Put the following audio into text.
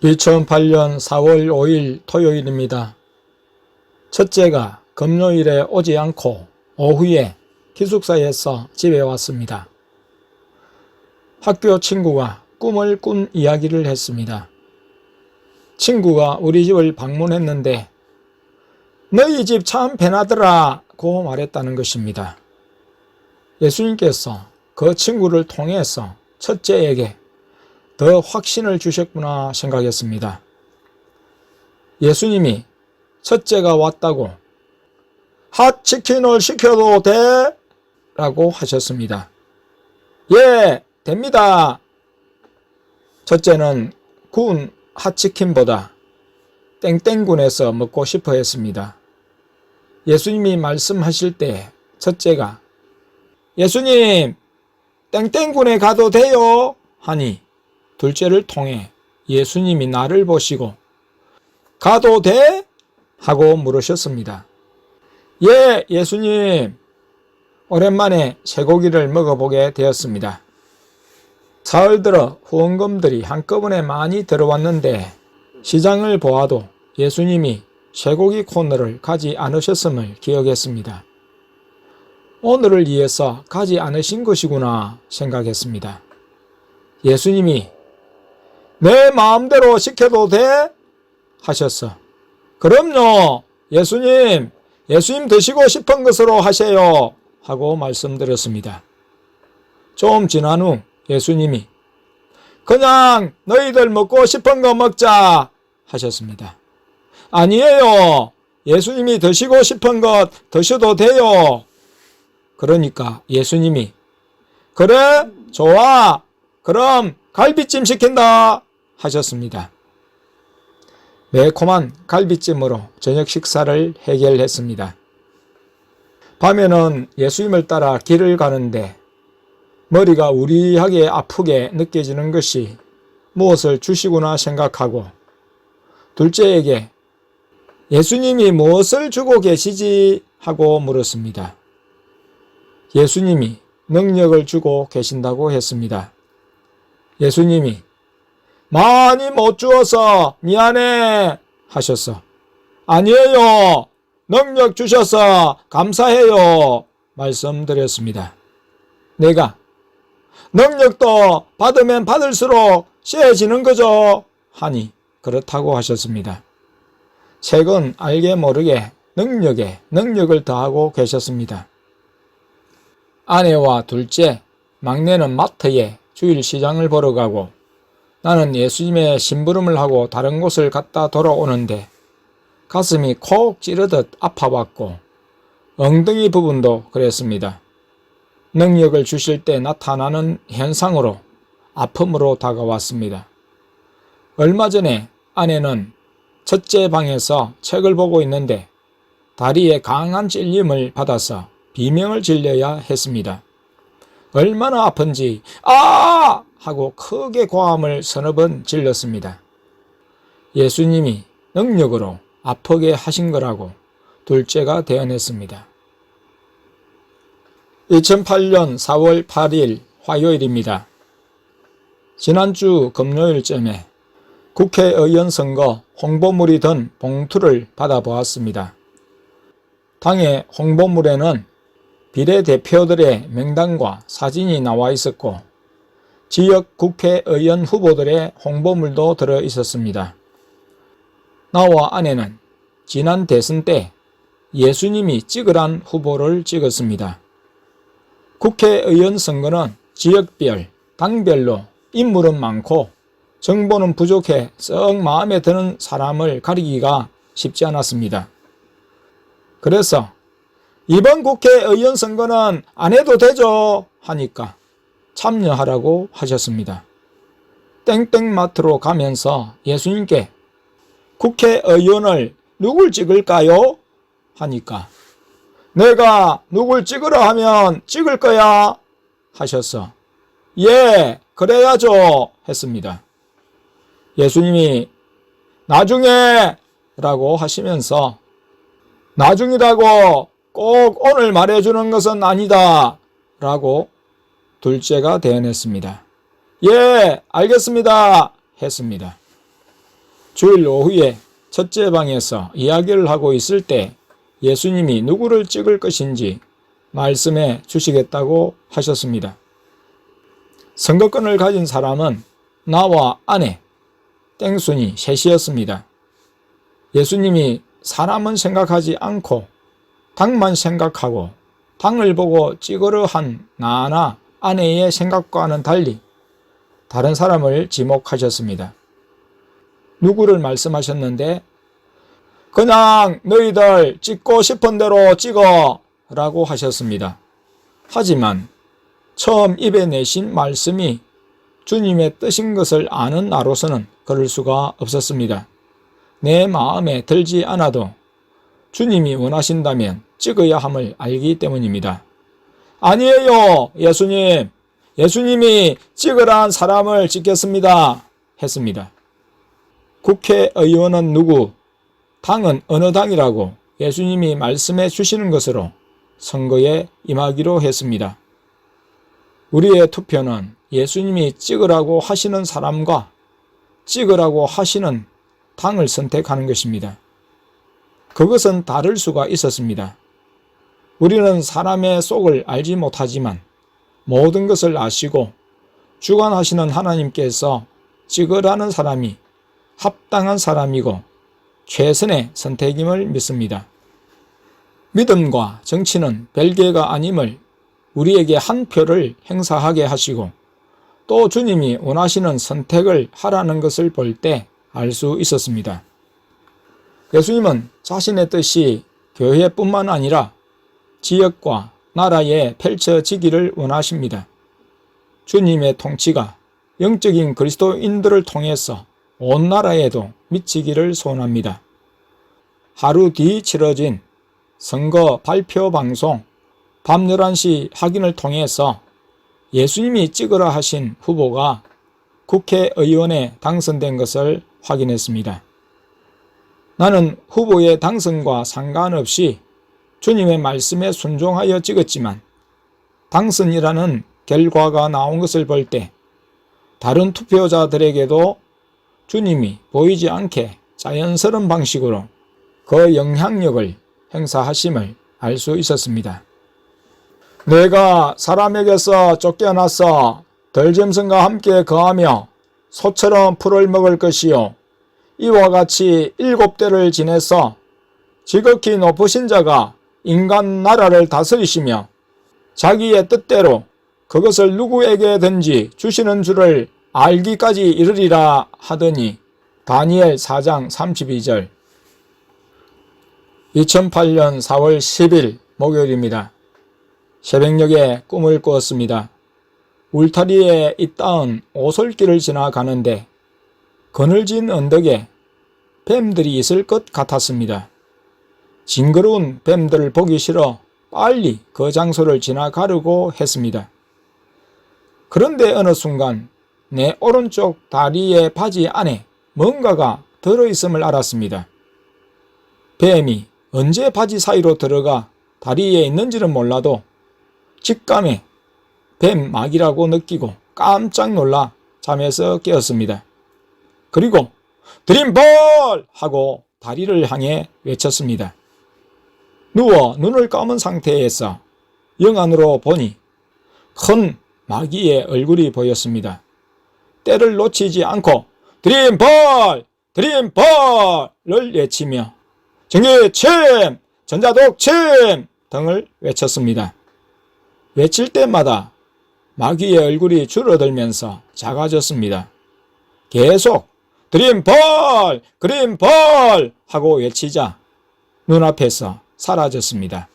2008년 4월 5일 토요일입니다. 첫째가 금요일에 오지 않고 오후에 기숙사에서 집에 왔습니다. 학교 친구가 꿈을 꾼 이야기를 했습니다. 친구가 우리 집을 방문했는데 너희 집 참 편하더라고 말했다는 것입니다. 예수님께서 그 친구를 통해서 첫째에게 더 확신을 주셨구나 생각했습니다. 예수님이 첫째가 왔다고 핫치킨을 시켜도 돼? 라고 하셨습니다. 예, 됩니다. 첫째는 구운 핫치킨보다 땡땡군에서 먹고 싶어 했습니다. 예수님이 말씀하실 때 첫째가 예수님, 땡땡군에 가도 돼요? 하니 둘째를 통해 예수님이 나를 보시고 가도 돼? 하고 물으셨습니다. 예, 예수님. 오랜만에 쇠고기를 먹어보게 되었습니다. 사흘 들어 후원금들이 한꺼번에 많이 들어왔는데 시장을 보아도 예수님이 쇠고기 코너를 가지 않으셨음을 기억했습니다. 오늘을 위해서 가지 않으신 것이구나 생각했습니다. 예수님이 내 마음대로 시켜도 돼? 하셨어. 그럼요. 예수님 드시고 싶은 것으로 하세요. 하고 말씀드렸습니다. 좀 지난 후 예수님이 그냥 너희들 먹고 싶은 거 먹자 하셨습니다. 아니에요. 예수님이 드시고 싶은 것 드셔도 돼요. 그러니까 예수님이 그래? 좋아. 그럼 갈비찜 시킨다 하셨습니다. 매콤한 갈비찜으로 저녁 식사를 해결했습니다. 밤에는 예수님을 따라 길을 가는데 머리가 우리하게 아프게 느껴지는 것이 무엇을 주시구나 생각하고 둘째에게 예수님이 무엇을 주고 계시지? 하고 물었습니다. 예수님이 능력을 주고 계신다고 했습니다. 예수님이 많이 못 주어서 미안해 하셨어. 아니에요. 능력 주셔서 감사해요. 말씀드렸습니다. 내가 능력도 받으면 받을수록 세지는 거죠. 하니 그렇다고 하셨습니다. 최근 알게 모르게 능력에 능력을 더하고 계셨습니다. 아내와 둘째, 막내는 마트에 주일 시장을 보러 가고 나는 예수님의 심부름을 하고 다른 곳을 갔다 돌아오는데 가슴이 콕 찌르듯 아파왔고 엉덩이 부분도 그랬습니다. 능력을 주실 때 나타나는 현상으로 아픔으로 다가왔습니다. 얼마 전에 아내는 첫째 방에서 책을 보고 있는데 다리에 강한 찔림을 받아서 비명을 질러야 했습니다. 얼마나 아픈지 아! 하고 크게 고함을 서너 번 질렀습니다. 예수님이 능력으로 아프게 하신 거라고 둘째가 대언했습니다. 2008년 4월 8일 화요일입니다. 지난주 금요일쯤에 국회의원 선거 홍보물이 든 봉투를 받아보았습니다. 당의 홍보물에는 비례대표들의 명단과 사진이 나와 있었고 지역 국회의원 후보들의 홍보물도 들어 있었습니다. 나와 아내는 지난 대선 때 예수님이 찍으란 후보를 찍었습니다. 국회의원 선거는 지역별, 당별로 인물은 많고 정보는 부족해 썩 마음에 드는 사람을 가리기가 쉽지 않았습니다. 그래서 이번 국회의원 선거는 안 해도 되죠 하니까 참여하라고 하셨습니다. 땡땡마트로 가면서 예수님께 국회의원을 누굴 찍을까요? 하니까 내가 누굴 찍으라 하면 찍을 거야 하셨어. 예, 그래야죠 했습니다. 예수님이 나중에 라고 하시면서 나중이라고 꼭 오늘 말해주는 것은 아니다 라고 둘째가 대언했습니다. 예, 알겠습니다 했습니다. 주일 오후에 첫째 방에서 이야기를 하고 있을 때 예수님이 누구를 찍을 것인지 말씀해 주시겠다고 하셨습니다. 선거권을 가진 사람은 나와 아내, 땡순이 셋이었습니다. 예수님이 사람은 생각하지 않고 당만 생각하고 당을 보고 찍으려 한 나나 아내의 생각과는 달리 다른 사람을 지목하셨습니다. 누구를 말씀하셨는데 그냥 너희들 찍고 싶은 대로 찍어 라고 하셨습니다. 하지만 처음 입에 내신 말씀이 주님의 뜻인 것을 아는 나로서는 그럴 수가 없었습니다. 내 마음에 들지 않아도 주님이 원하신다면 찍어야 함을 알기 때문입니다. 아니에요, 예수님. 예수님이 찍으란 사람을 찍겠습니다. 했습니다. 국회의원은 누구, 당은 어느 당이라고 예수님이 말씀해 주시는 것으로 선거에 임하기로 했습니다. 우리의 투표는 예수님이 찍으라고 하시는 사람과 찍으라고 하시는 당을 선택하는 것입니다. 그것은 다를 수가 있었습니다. 우리는 사람의 속을 알지 못하지만 모든 것을 아시고 주관하시는 하나님께서 찍으라는 사람이 합당한 사람이고 최선의 선택임을 믿습니다. 믿음과 정치는 별개가 아님을 우리에게 한 표를 행사하게 하시고 또 주님이 원하시는 선택을 하라는 것을 볼 때 알 수 있었습니다. 예수님은 자신의 뜻이 교회뿐만 아니라 지역과 나라에 펼쳐지기를 원하십니다. 주님의 통치가 영적인 그리스도인들을 통해서 온 나라에도 미치기를 소원합니다. 하루 뒤 치러진 선거 발표 방송 밤 11시 확인을 통해서 예수님이 찍으라 하신 후보가 국회의원에 당선된 것을 확인했습니다. 나는 후보의 당선과 상관없이 주님의 말씀에 순종하여 찍었지만 당선이라는 결과가 나온 것을 볼 때 다른 투표자들에게도 주님이 보이지 않게 자연스러운 방식으로 그 영향력을 행사하심을 알 수 있었습니다. 내가 사람에게서 쫓겨나서 들짐승과 함께 거하며 소처럼 풀을 먹을 것이요 이와 같이 7대를 지내서 지극히 높으신 자가 인간 나라를 다스리시며 자기의 뜻대로 그것을 누구에게든지 주시는 줄을 알기까지 이르리라 하더니 다니엘 4장 32절. 2008년 4월 10일 목요일입니다. 새벽녘에 꿈을 꾸었습니다. 울타리에 잇닿은 오솔길을 지나가는데 그늘진 언덕에 뱀들이 있을 것 같았습니다. 징그러운 뱀들을 보기 싫어 빨리 그 장소를 지나가려고 했습니다. 그런데 어느 순간 내 오른쪽 다리의 바지 안에 뭔가가 들어있음을 알았습니다. 뱀이 언제 바지 사이로 들어가 다리에 있는지는 몰라도 직감에 뱀 막이라고 느끼고 깜짝 놀라 잠에서 깨었습니다. 그리고 드림볼! 하고 다리를 향해 외쳤습니다. 누워 눈을 감은 상태에서 영안으로 보니 큰 마귀의 얼굴이 보였습니다. 때를 놓치지 않고 드림볼! 드림볼을 외치며 전기침! 전자독침! 등을 외쳤습니다. 외칠 때마다 마귀의 얼굴이 줄어들면서 작아졌습니다. 계속 드림볼! 그린볼! 하고 외치자 눈앞에서 사라졌습니다.